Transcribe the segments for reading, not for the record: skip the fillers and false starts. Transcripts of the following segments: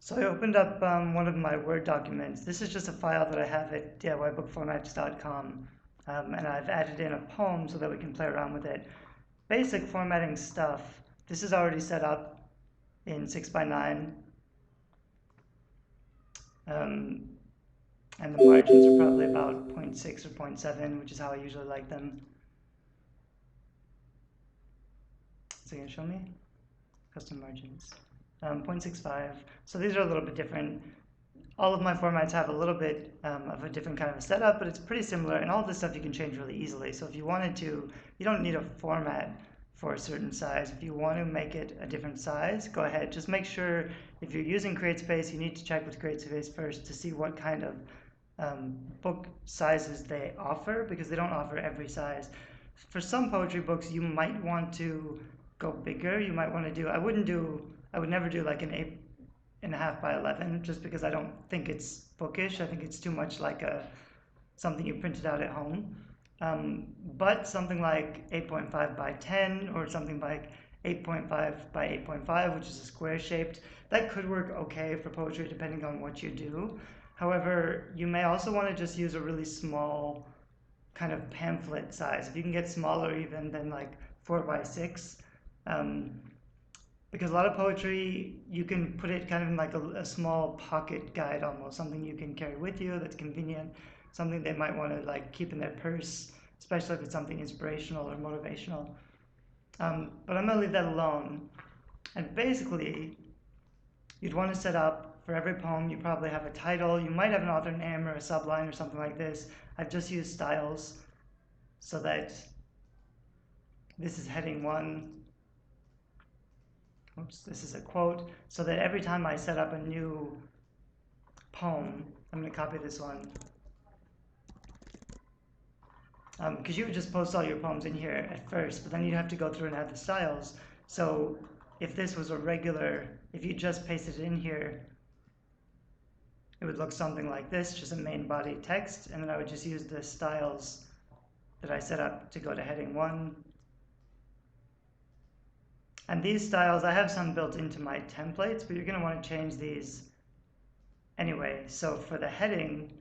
So I opened up one of my Word documents. This is just a file that I have at DIYbookformats.com, and I've added in a poem so that we can play around with it. Basic formatting stuff. This is already set up in 6x9, and the margins are probably about 0.6 or 0.7, which is how I usually like them. So you can show me custom margins. 0.65. So these are a little bit different. All of my formats have a little bit of a different kind of a setup, but it's pretty similar, and all this stuff you can change really easily. So if you wanted to, you don't need a format for a certain size. If you want to make it a different size, go ahead. Just make sure if you're using CreateSpace, you need to check with CreateSpace first to see what kind of book sizes they offer, because they don't offer every size. For some poetry books, you might want to go bigger. You might want to do, I would never do like an 8.5 by 11, just because I don't think it's bookish. I think it's too much like something you printed out at home. But something like 8.5 by 10 or something like 8.5 by 8.5, which is a square shaped, that could work okay for poetry depending on what you do. However, you may also want to just use a really small kind of pamphlet size. If you can get smaller even than like 4 by 6, because a lot of poetry, you can put it kind of in like a small pocket guide almost, something you can carry with you that's convenient, something they might want to like keep in their purse, especially if it's something inspirational or motivational. But I'm going to leave that alone. And basically, you'd want to set up for every poem, you probably have a title. You might have an author name or a subline or something like this. I've just used styles so that this is heading 1. Oops, this is a quote, so that every time I set up a new poem, I'm going to copy this one, because you would just post all your poems in here at first, but then you'd have to go through and add the styles. So if this was a regular, if you just pasted it in here, it would look something like this, just a main body text, and then I would just use the styles that I set up to go to heading 1. And these styles, I have some built into my templates, but you're going to want to change these anyway. So for the heading,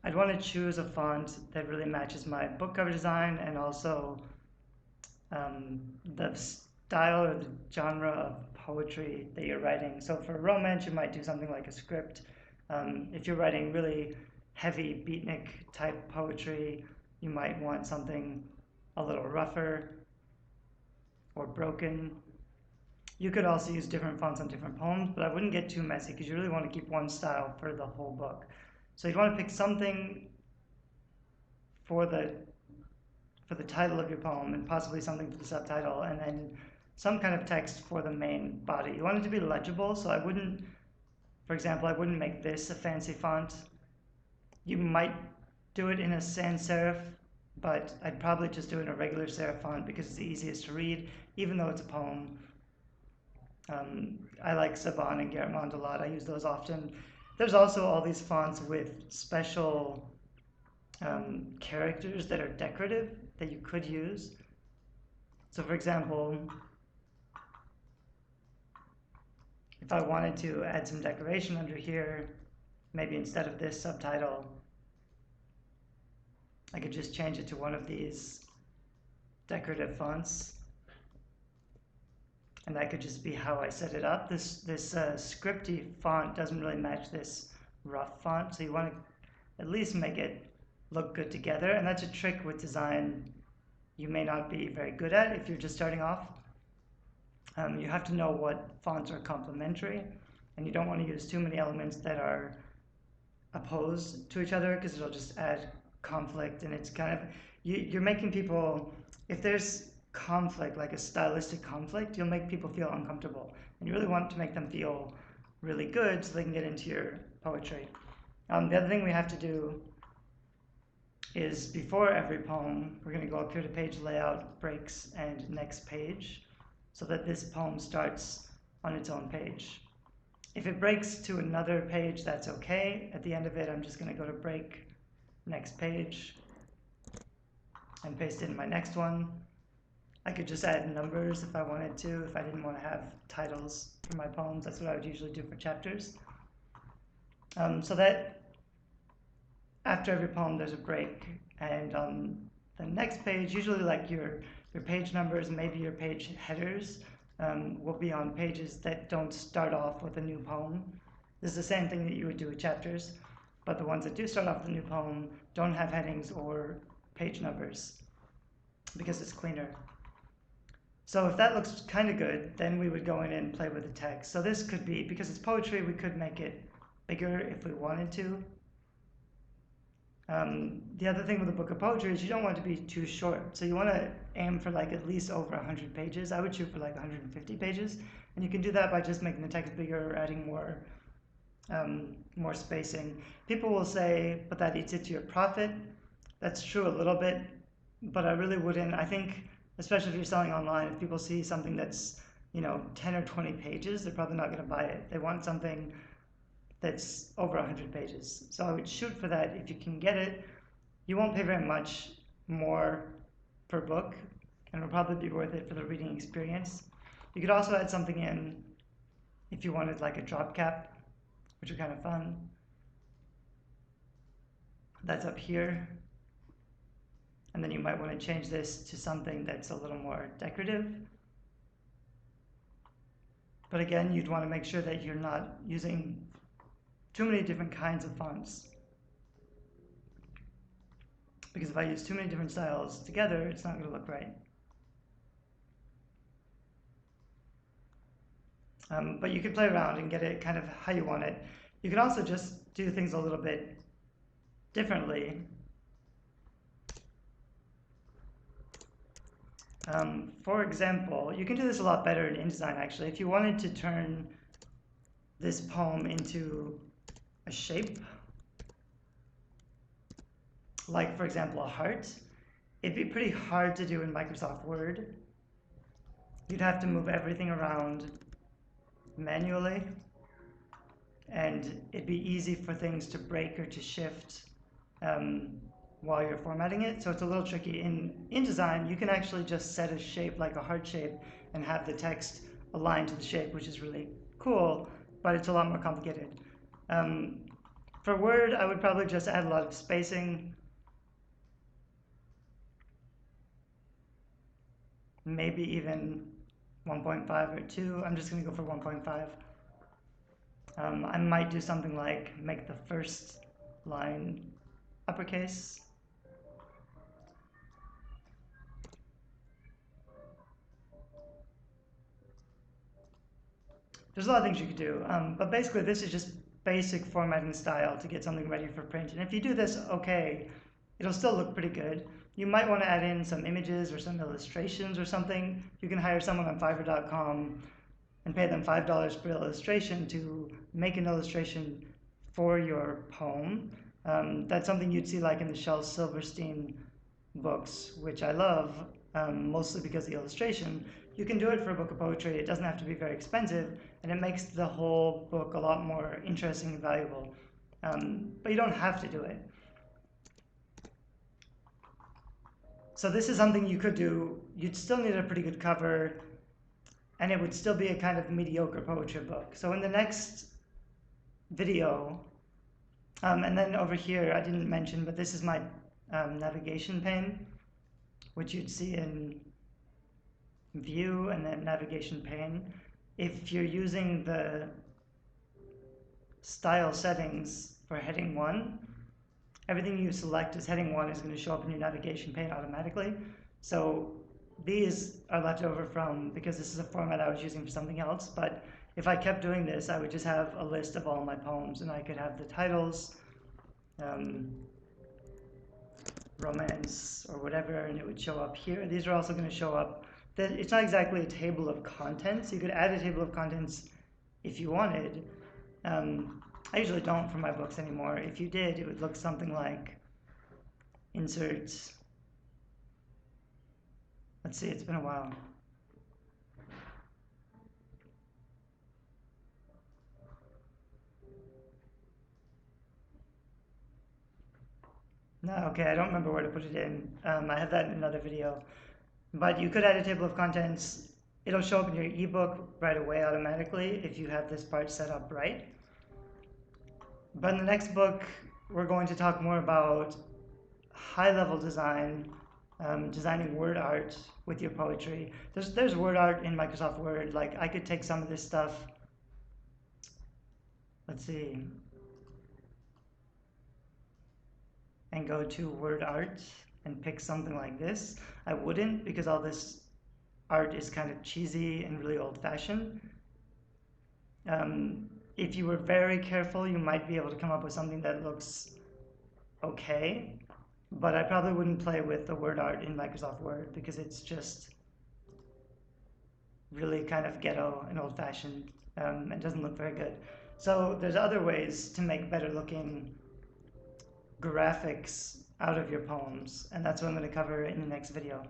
I'd want to choose a font that really matches my book cover design and also the style or the genre of poetry that you're writing. So for romance, you might do something like a script. If you're writing really heavy beatnik type poetry, you might want something a little rougher or broken. You could also use different fonts on different poems, but I wouldn't get too messy because you really want to keep one style for the whole book. So you'd want to pick something for the title of your poem and possibly something for the subtitle, and then some kind of text for the main body. You want it to be legible, so I wouldn't, for example, I wouldn't make this a fancy font. You might do it in a sans serif, but I'd probably just do it in a regular serif font because it's the easiest to read, even though it's a poem. I like Saban and Guermont a lot. I use those often. There's also all these fonts with special characters that are decorative that you could use. So for example, if I wanted to add some decoration under here, maybe instead of this subtitle, I could just change it to one of these decorative fonts. And that could just be how I set it up. This scripty font doesn't really match this rough font, so you want to at least make it look good together. And that's a trick with design you may not be very good at if you're just starting off. You have to know what fonts are complementary, and you don't want to use too many elements that are opposed to each other because it'll just add conflict, and it's kind of, you're making people, if there's conflict, like a stylistic conflict, you'll make people feel uncomfortable, and you really want to make them feel really good so they can get into your poetry. The other thing we have to do is before every poem, we're going to go up here to page layout, breaks, and next page, so that this poem starts on its own page. If it breaks to another page, that's okay. At the end of it, I'm just going to go to break, next page, and paste in my next one. I could just add numbers if I wanted to, if I didn't want to have titles for my poems. That's what I would usually do for chapters. So that after every poem there's a break, and on the next page, usually like your page numbers, maybe your page headers, will be on pages that don't start off with a new poem. This is the same thing that you would do with chapters, but the ones that do start off with a new poem don't have headings or page numbers because it's cleaner. So if that looks kind of good, then we would go in and play with the text. So this could be, because it's poetry, we could make it bigger if we wanted to. The other thing with a book of poetry is you don't want it to be too short. So you want to aim for like at least over 100 pages. I would shoot for like 150 pages. And you can do that by just making the text bigger or adding more spacing. People will say, but that eats into your profit. That's true a little bit, but I really wouldn't. I think, especially if you're selling online, if people see something that's 10 or 20 pages, they're probably not going to buy it. They want something that's over 100 pages. So I would shoot for that if you can get it. You won't pay very much more per book, and it'll probably be worth it for the reading experience. You could also add something in if you wanted like a drop cap, which are kind of fun. That's up here. And then you might want to change this to something that's a little more decorative. But again, you'd want to make sure that you're not using too many different kinds of fonts. Because if I use too many different styles together, it's not going to look right. But you could play around and get it kind of how you want it. You can also just do things a little bit differently. For example, you can do this a lot better in InDesign actually. If you wanted to turn this poem into a shape, like for example a heart, it'd be pretty hard to do in Microsoft Word. You'd have to move everything around manually, and it'd be easy for things to break or to shift while you're formatting it. So it's a little tricky. In InDesign, you can actually just set a shape like a heart shape and have the text aligned to the shape, which is really cool, but it's a lot more complicated. For Word, I would probably just add a lot of spacing. Maybe even 1.5 or 2. I'm just going to go for 1.5. I might do something like make the first line uppercase. There's a lot of things you could do, but basically this is just basic formatting style to get something ready for print. And if you do this okay, it'll still look pretty good. You might want to add in some images or some illustrations or something. You can hire someone on Fiverr.com and pay them $5 per illustration to make an illustration for your poem. That's something you'd see like in the Shel Silverstein books, which I love, mostly because of the illustration. You can do it for a book of poetry. It doesn't have to be very expensive, and it makes the whole book a lot more interesting and valuable. But you don't have to do it. So this is something you could do. You'd still need a pretty good cover, and it would still be a kind of mediocre poetry book. So in the next video, and then over here, I didn't mention, but this is my navigation pane, which you'd see in View and then Navigation pane. If you're using the style settings for heading 1, everything you select as heading 1 is going to show up in your navigation pane automatically. So these are left over from, because this is a format I was using for something else, but if I kept doing this, I would just have a list of all my poems, and I could have the titles, romance, or whatever, and it would show up here. These are also going to show up. It's not exactly a table of contents. You could add a table of contents if you wanted. I usually don't for my books anymore. If you did, it would look something like insert. Let's see, it's been a while. No, okay, I don't remember where to put it in. I have that in another video. But you could add a table of contents. It'll show up in your ebook right away automatically if you have this part set up right. But in the next book, we're going to talk more about high-level design, designing word art with your poetry. There's word art in Microsoft Word. Like I could take some of this stuff. Let's see. And go to word art and pick something like this. I wouldn't, because all this art is kind of cheesy and really old-fashioned. If you were very careful, you might be able to come up with something that looks okay, but I probably wouldn't play with the word art in Microsoft Word because it's just really kind of ghetto and old-fashioned and doesn't look very good. So there's other ways to make better looking graphics out of your poems, and that's what I'm going to cover in the next video.